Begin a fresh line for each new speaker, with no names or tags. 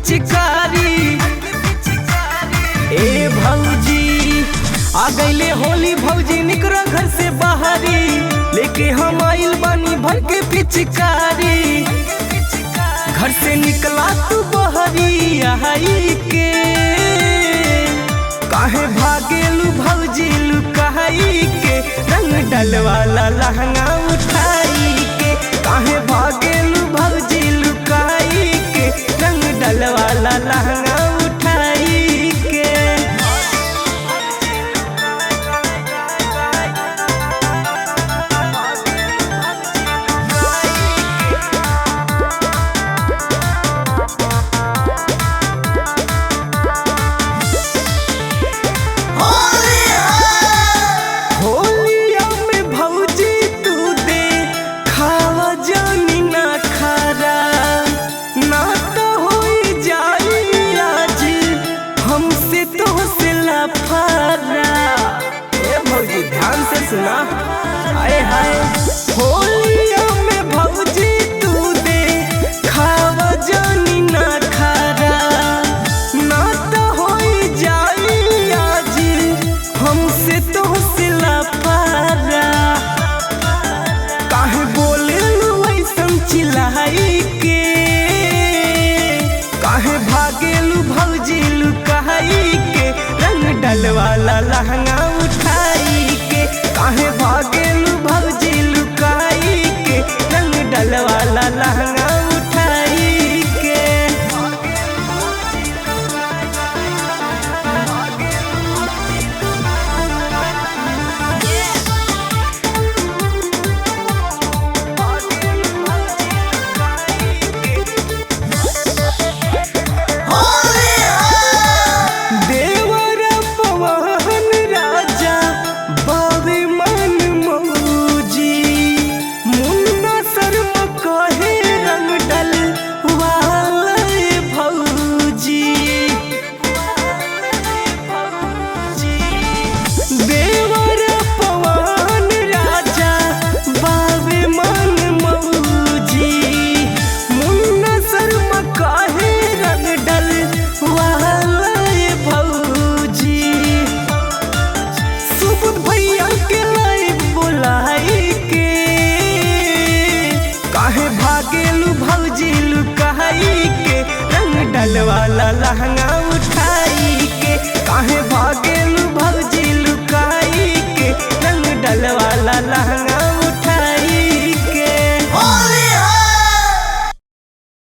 पिचकारी। ए भौजी आ गईले होली, भौजी निकरो घर से बाहरी, लेके हम आइल बानी भर के पिचकारी। घर से निकला तू बहरी आई के, काहे भागेलू भौजी लुकाई के, रंग डलवाला लहंगा उठाई के। काहे भागेलू भौजी लुकाई के, रंग डलवाला लहंगा उठाई के। ध्यान से सुना, आए हाय होलिया में भौजी तू दे खावा जानी ना खारा, ना तो हो जाई आज हमसे तो सिला पारा। काहे बोले ऐसन चिल्लाई के, काहे भागेलू भौजी लुकाई के, रंग डलवाला लहंगा उठाई के। काहे भागेलू भौजी लुकाई के, रंग डलवाला लहंगा उठाई के। भागेलू भौजी लुकाई के, रंग डलवाला लहंगा उठाई के। काहे भागेलू भौजी लुकाई के, रंग डलवाला लहंगा